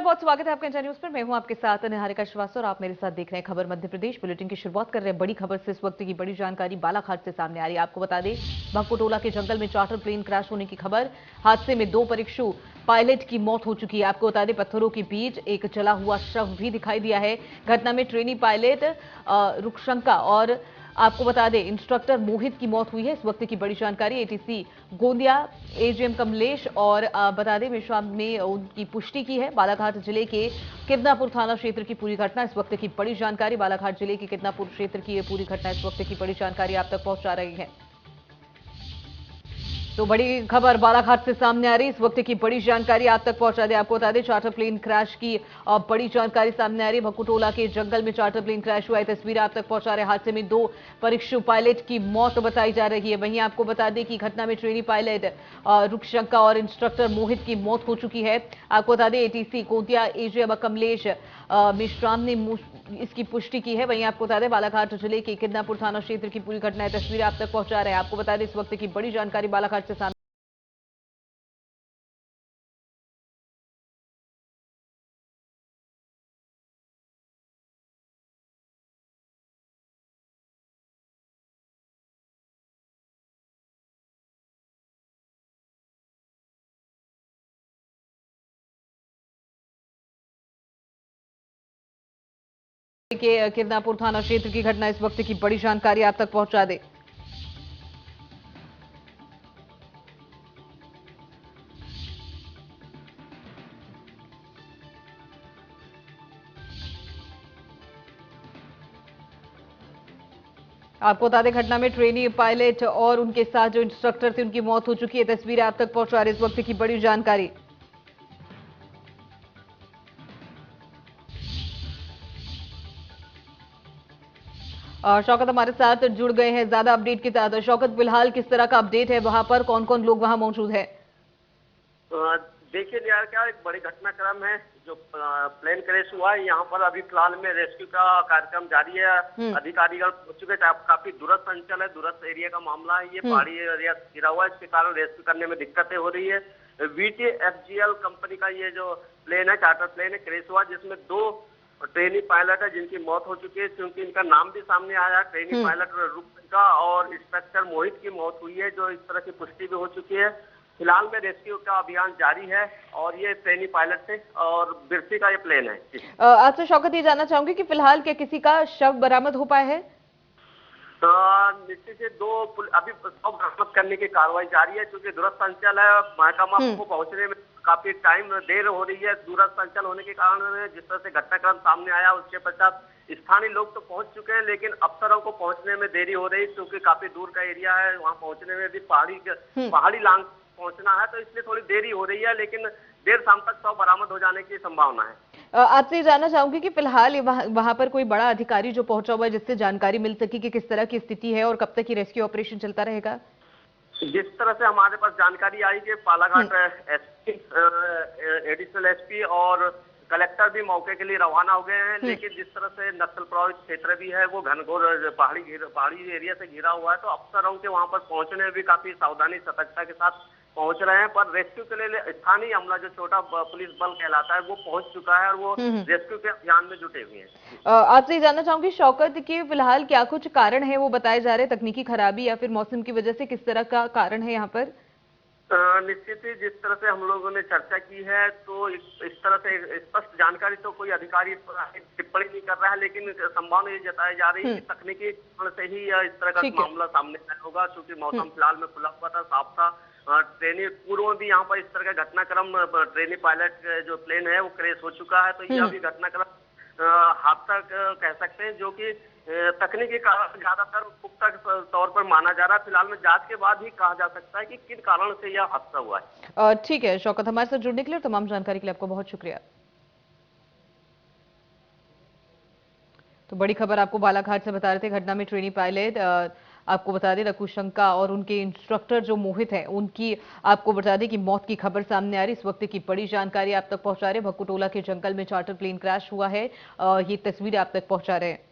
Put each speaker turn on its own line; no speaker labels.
बहुत स्वागत है आपका इंडिया न्यूज पर। मैं हूं आपके साथ निहारिका श्रीवास्तव और आप मेरे साथ देख रहे हैं खबर मध्य प्रदेश। बुलेटिन की शुरुआत कर रहे हैं बड़ी खबर से। इस वक्त की बड़ी जानकारी बालाघाट से सामने आ रही है। आपको बता दें, भक्कोटोला के जंगल में चार्टर प्लेन क्रैश होने की खबर। हादसे में 2 परीक्षु पायलट की मौत हो चुकी है। आपको बता दें, पत्थरों के बीच एक जला हुआ शव भी दिखाई दिया है। घटना में ट्रेनी पायलट रुक्षंका और आपको बता दें इंस्ट्रक्टर मोहित की मौत हुई है। इस वक्त की बड़ी जानकारी एटीसी गोंदिया एजीएम कमलेश और बता दें विश्राम ने उनकी पुष्टि की है। बालाघाट जिले के किरनापुर थाना क्षेत्र की पूरी घटना इस वक्त की बड़ी जानकारी। बालाघाट जिले के किरनापुर क्षेत्र की ये पूरी घटना इस वक्त की बड़ी जानकारी आप तक पहुंचा रही है। तो बड़ी खबर बालाघाट से सामने आ रही, इस वक्त की बड़ी जानकारी आप तक पहुंचा दे। आपको बता दें चार्टर प्लेन क्रैश की बड़ी जानकारी सामने आ रही है। भक्कोटोला के जंगल में चार्टर प्लेन क्रैश हुआ है। तस्वीर आप तक पहुंचा रहे। हादसे में 2 परीक्षु पायलट की मौत बताई जा रही है। वहीं आपको बता दें कि घटना में ट्रेनी पायलट रुक्षंका और इंस्ट्रक्टर मोहित की मौत हो चुकी है। आपको बता दें एटीसी गोंदिया एजीएम कमलेश मिश्राम ने इसकी पुष्टि की है। वहीं आपको बता दें बालाघाट जिले के किरनापुर थाना क्षेत्र की पूरी घटना है। तस्वीर आप तक पहुंचा रहे हैं। आपको बता दें इस वक्त की बड़ी जानकारी बालाघाट से सामने। के किरनापुर थाना क्षेत्र की घटना इस वक्त की बड़ी जानकारी आप तक पहुंचा दे। आपको बता दें घटना में ट्रेनी पायलट और उनके साथ जो इंस्ट्रक्टर थे उनकी मौत हो चुकी है। तस्वीरें आप तक पहुंचा रही इस वक्त की बड़ी जानकारी। शौकत हमारे साथ जुड़ गए हैं ज्यादा अपडेट के साथ। शौकत, फिलहाल किस तरह का अपडेट है वहां पर, कौन कौन लोग वहां मौजूद है?
देखिए यार, क्या एक बड़ी घटनाक्रम है जो प्लेन क्रैश हुआ है। यहाँ पर अभी फिलहाल में रेस्क्यू का कार्यक्रम जारी है। अधिकारीगण पहुंच चुके हैं। काफी दूरस्थ अंचल है, दूरस्थ एरिया का मामला है। ये पहाड़ी एरिया गिरा हुआ है, इसके कारण रेस्क्यू करने में दिक्कतें हो रही है। VTFGL कंपनी का ये जो प्लेन है, चार्टर प्लेन है, क्रैश हुआ जिसमें 2 ट्रेनी पायलट है जिनकी मौत हो चुकी है। क्योंकि इनका नाम भी सामने आया है, ट्रेनी पायलट रुक्षंका और इंस्ट्रक्टर मोहित की मौत हुई है, जो इस तरह की पुष्टि भी हो चुकी है। फिलहाल में रेस्क्यू का अभियान जारी है और ये ट्रेनी पायलट थे और बिरसी का ये प्लेन है।
आपसे शौकत ये जानना चाहूंगी कि फिलहाल क्या किसी का शव बरामद हो पाया है?
निश्चित से 2 अभी शव बरामद करने की कार्रवाई जारी है। क्योंकि दूरस्थ अंचल है, महकमा को पहुंचने में काफी देर हो रही है। दूरस्थ अंचल होने के कारण जिस तरह से घटनाक्रम सामने आया उसके पश्चात स्थानीय लोग तो पहुंच चुके हैं, लेकिन अफसरों को पहुंचने में देरी हो रही क्योंकि काफी दूर का एरिया है। वहां पहुंचने में भी पहाड़ी लांग पहुंचना है, तो इसलिए थोड़ी देरी हो रही है। लेकिन देर शाम तक शव बरामद हो जाने की संभावना है।
आपसे जानना चाहूंगी कि फिलहाल वहां पर कोई बड़ा अधिकारी जो पहुंचा हुआ है जिससे जानकारी मिल सकी कि किस तरह की स्थिति है और कब तक ये रेस्क्यू ऑपरेशन चलता रहेगा?
जिस तरह से हमारे पास जानकारी आई कि बालाघाट एसपी, एडिशनल एसपी और कलेक्टर भी मौके के लिए रवाना हो गए हैं। लेकिन जिस तरह से नक्सल प्रभावित क्षेत्र भी है, वो घनघोर पहाड़ी एरिया से घिरा हुआ है, तो अफसरों के वहां पर पहुंचने में भी काफी सावधानी सतर्कता के साथ पहुंच रहे हैं। पर रेस्क्यू के लिए स्थानीय अमला जो छोटा पुलिस बल कहलाता है वो पहुंच चुका है और वो रेस्क्यू के अभियान में जुटे हुए हैं।
आपसे जानना चाहूंगी शौकत कि फिलहाल क्या कुछ कारण है वो बताए जा रहे हैं, तकनीकी खराबी या फिर मौसम की वजह से, किस तरह का कारण है यहाँ पर?
निश्चित ही जिस तरह से हम लोगों ने चर्चा की है, तो इस तरह से स्पष्ट जानकारी तो कोई अधिकारी टिप्पणी नहीं कर रहा है, लेकिन संभावना ये जताई जा रही है कि तकनीकी कारण से ही इस तरह का मामला सामने आया होगा। क्योंकि मौसम फिलहाल में खुला हुआ था, साफ था। ट्रेनी पूर्व में भी यहाँ पर इस तरह का घटनाक्रम, ट्रेनी पायलट जो प्लेन है वो क्रैश हो चुका है। तो यह भी घटनाक्रम हादसा कह सकते हैं, जो कि तकनीकी कारण ज्यादातर पुख्ता तौर पर माना जा रहा है। फिलहाल में जांच के बाद ही कहा जा सकता है कि किन कारण से यह हादसा हुआ है।
ठीक है शौकत, हमारे साथ जुड़ने के लिए और तमाम जानकारी के लिए आपको बहुत शुक्रिया। तो बड़ी खबर आपको बालाघाट से बता रहे थे। घटना में ट्रेनी पायलट आपको बता दें रुक्षंका और उनके इंस्ट्रक्टर जो मोहित हैं उनकी आपको बता दें कि मौत की खबर सामने आ रही। इस वक्त की बड़ी जानकारी आप तक पहुंचा रहे हैं। भक्कोटोला के जंगल में चार्टर प्लेन क्रैश हुआ है, ये तस्वीरें आप तक पहुंचा रहे हैं।